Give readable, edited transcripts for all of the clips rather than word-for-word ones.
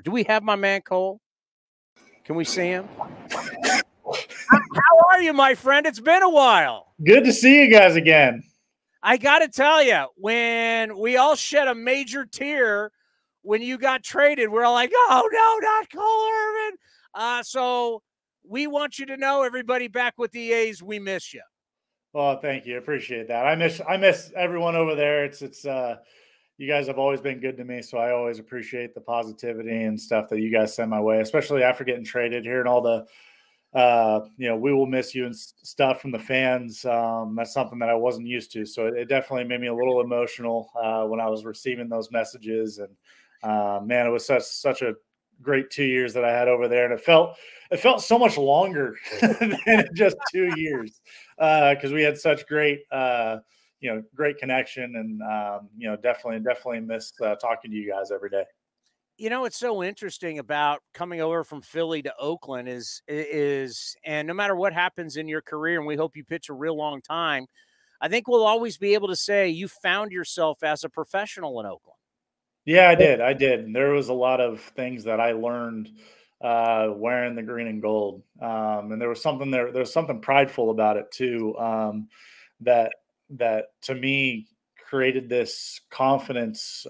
Do we have my man Cole? Can we see him? How are you, my friend? It's been a while. Good to see you guys again. I got to tell you, when we all shed a major tear when you got traded, we're all like, oh, no, not Cole Irvin. So we want you to know, everybody back with the A's, we miss you. Well, thank you. Appreciate that. I miss everyone over there. It's you guys have always been good to me, so I always appreciate the positivity and stuff that you guys send my way, especially after getting traded here and all the we will miss you and stuff from the fans. That's something that I wasn't used to. So it definitely made me a little emotional when I was receiving those messages. And man, it was such a great 2 years that I had over there. And it felt so much longer than just 2 years because we had such great, great connection. And, definitely miss talking to you guys every day. You know, what's so interesting about coming over from Philly to Oakland is, and no matter what happens in your career, and we hope you pitch a real long time, I think we'll always be able to say you found yourself as a professional in Oakland. Yeah, I did. And there was a lot of things that I learned wearing the green and gold. And there was something prideful about it too. That to me created this confidence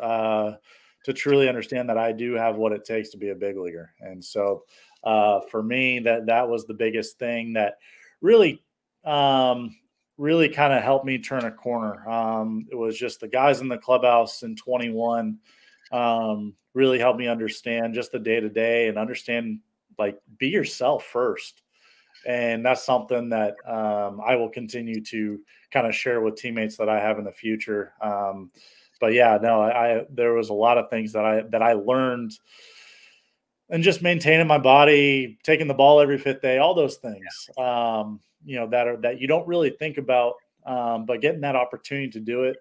to truly understand that I do have what it takes to be a big leaguer. And so for me, that was the biggest thing that really kind of helped me turn a corner. It was just the guys in the clubhouse in 21 really helped me understand just the day-to-day and understand, like, be yourself first. And that's something that I will continue to kind of share with teammates that I have in the future. But yeah, no, there was a lot of things that I learned, and just maintaining my body, taking the ball every fifth day, all those things, that you don't really think about, but getting that opportunity to do it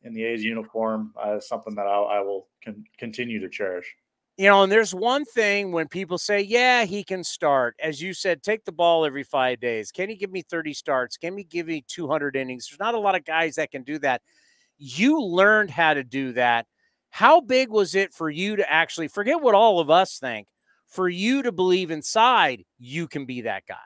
in the A's uniform is something that I will continue to cherish. And there's one thing when people say, yeah, he can start. As you said, take the ball every 5 days. Can he give me 30 starts? Can he give me 200 innings? There's not a lot of guys that can do that. You learned how to do that. How big was it for you to actually forget what all of us think, for you to believe inside you can be that guy?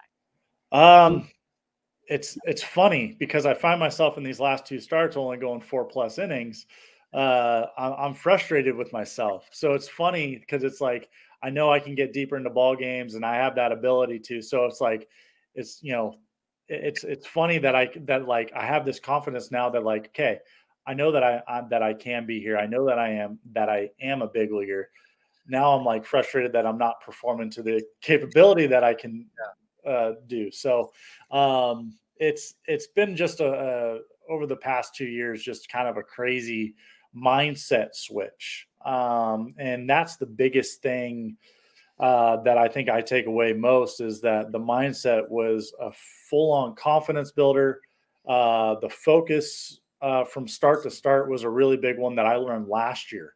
It's funny because I find myself in these last 2 starts only going 4+ innings. I'm frustrated with myself. So it's funny because it's like, I know I can get deeper into ball games and I have that ability to. So it's like, it's funny that I have this confidence now that, like, okay, I know that I can be here. I know that I am a big leaguer. Now I'm like frustrated that I'm not performing to the capability that I can do. So it's been just over the past 2 years, just kind of a crazy mindset switch. And that's the biggest thing that I think I take away most, is that the mindset was a full-on confidence builder. The focus from start to start was a really big one that I learned last year.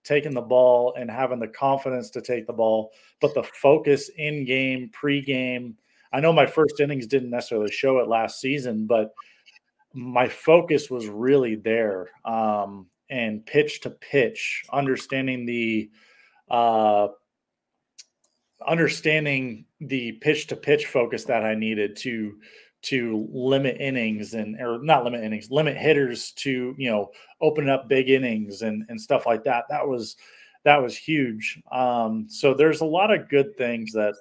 Taking the ball and having the confidence to take the ball, but the focus in game, pre-game. I know my first innings didn't necessarily show it last season, but my focus was really there. And pitch to pitch, understanding the pitch to pitch focus that I needed to limit innings limit hitters to, open up big innings and stuff like that. That was huge. So there's a lot of good things that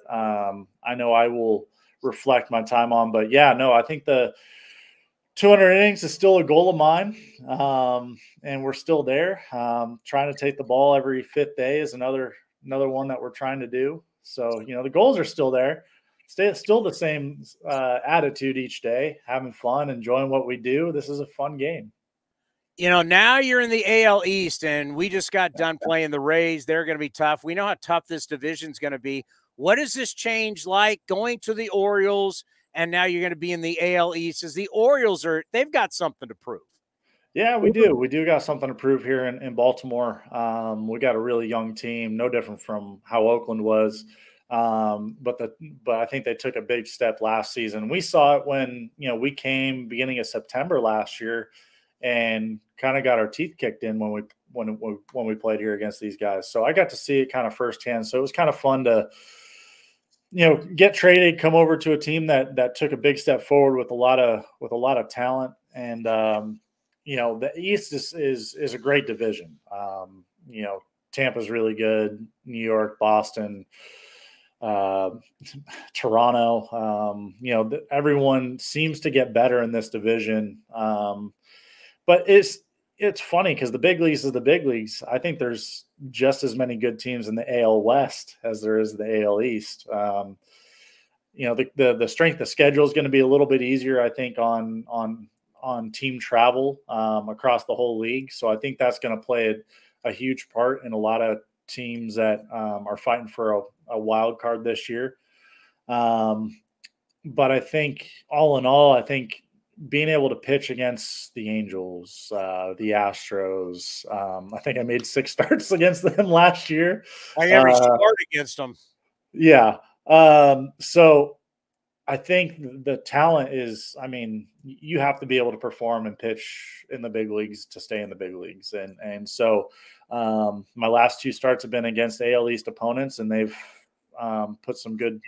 I know I will reflect my time on. But yeah, no, I think the 200 innings is still a goal of mine. And we're still there. Trying to take the ball every 5th day is another one that we're trying to do. So, the goals are still there. Still the same attitude each day, having fun, enjoying what we do. This is a fun game. Now you're in the AL East, and we just got done playing the Rays. They're going to be tough. We know how tough this division is going to be. What is this change like going to the Orioles, and now you're going to be in the AL East? As the Orioles they've got something to prove. Yeah, we do. We do got something to prove here in Baltimore. We got a really young team, no different from how Oakland was. But I think they took a big step last season. We saw it when, we came beginning of September last year, and kind of got our teeth kicked in when we played here against these guys. So I got to see it kind of firsthand. So it was kind of fun to, get traded, come over to a team that took a big step forward with a lot of talent. And the East is a great division. Tampa's really good. New York, Boston, Toronto. Everyone seems to get better in this division. But it's funny because the big leagues is the big leagues. I think there's just as many good teams in the AL West as there is the AL East. The strength of schedule is going to be a little bit easier, I think, on team travel across the whole league. So I think that's going to play a huge part in a lot of teams that are fighting for a wild card this year. But I think all in all, I think being able to pitch against the Angels, the Astros, I think I made 6 starts against them last year. I never started against them. Yeah. So I think the talent is, you have to be able to perform and pitch in the big leagues to stay in the big leagues. And so my last 2 starts have been against AL East opponents, and they've put some good,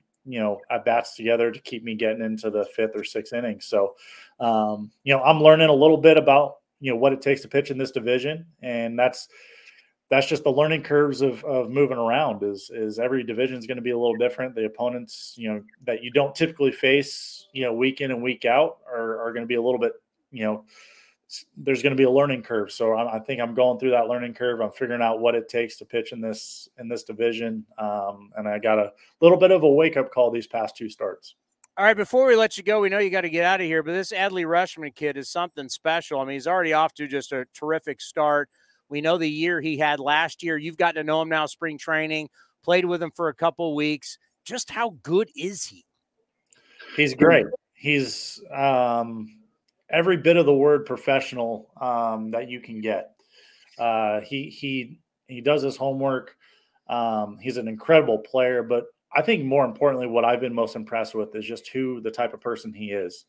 at bats together to keep me getting into the 5th or 6th inning. So, I'm learning a little bit about, what it takes to pitch in this division. And that's just the learning curves of moving around is every division is going to be a little different. The opponents, that you don't typically face, week in and week out are going to be a little bit, there's going to be a learning curve. So I think I'm going through that learning curve. I'm figuring out what it takes to pitch in this division. And I got a little bit of a wake up call these past 2 starts. All right, before we let you go, we know you got to get out of here, but this Adley Rutschman kid is something special. He's already off to just a terrific start. We know the year he had last year. You've gotten to know him now, spring training, played with him for a couple of weeks. Just how good is he? He's great. He's every bit of the word professional that you can get. He does his homework. He's an incredible player, but I think more importantly, what I've been most impressed with is just the type of person he is.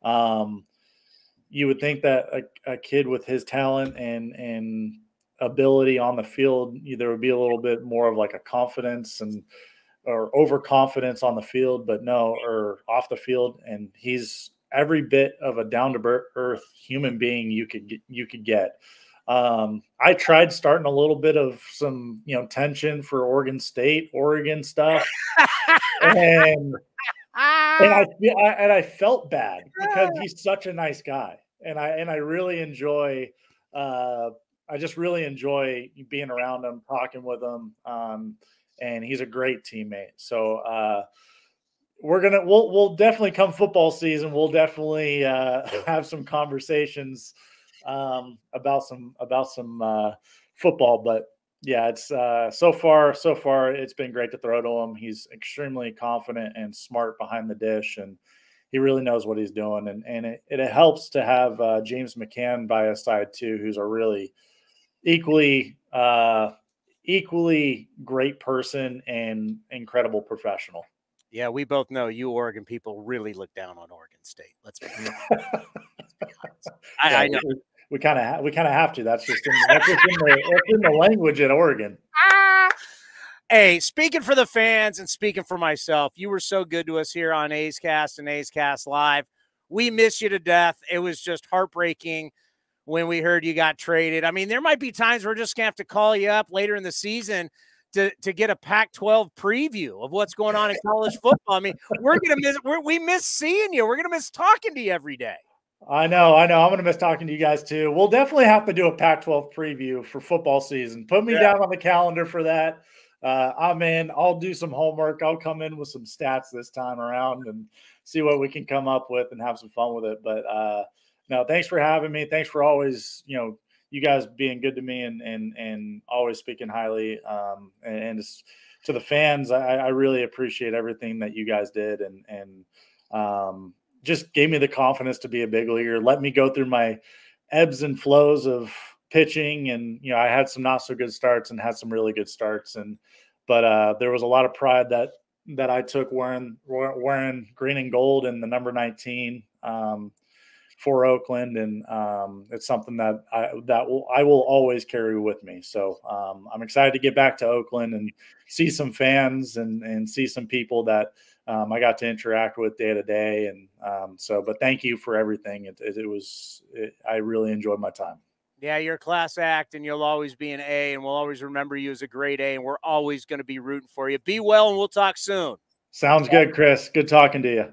You would think that a kid with his talent and ability on the field, there would be a little bit more of like a confidence or overconfidence on the field, but no, or off the field. And he's every bit of a down to earth human being you could get. I tried starting a little bit of some, tension for Oregon stuff. and I felt bad because he's such a nice guy. And I really enjoy, I just really enjoy being around him, talking with him. And he's a great teammate. So, we'll definitely come football season. We'll definitely have some conversations about some football. But yeah, it's so far it's been great to throw to him. He's extremely confident and smart behind the dish, and he really knows what he's doing. And it helps to have James McCann by his side too, who's a really equally great person and incredible professional. Yeah, we both know you Oregon people really look down on Oregon State. Let's be honest. I know. We kind of have to. That's just in the language at Oregon. Hey, speaking for the fans and speaking for myself, you were so good to us here on A's Cast and A's Cast Live. We miss you to death. It was just heartbreaking when we heard you got traded. There might be times we're just going to have to call you up later in the season to get a Pac-12 preview of what's going on in college football. We're going to miss. We miss seeing you. We're going to miss talking to you every day. I know. I'm going to miss talking to you guys too. We'll definitely have to do a Pac-12 preview for football season. Put me down on the calendar for that. I'm in. I'll do some homework. I'll come in with some stats this time around and see what we can come up with and have some fun with it. But no, thanks for having me. Thanks for always, you guys being good to me and always speaking highly. And to the fans, I really appreciate everything that you guys did and just gave me the confidence to be a big leaguer. Let me go through my ebbs and flows of pitching. And, I had some not so good starts and had some really good starts. But there was a lot of pride that I took wearing green and gold and the number 19. for Oakland, and it's something that I will always carry with me. So I'm excited to get back to Oakland and see some fans and see some people that I got to interact with day to day. And but thank you for everything. I really enjoyed my time. Yeah, you're a class act, and you'll always be an A, and we'll always remember you as a great A, and we're always going to be rooting for you. Be well, and we'll talk soon. Sounds good, Chris. Good talking to you.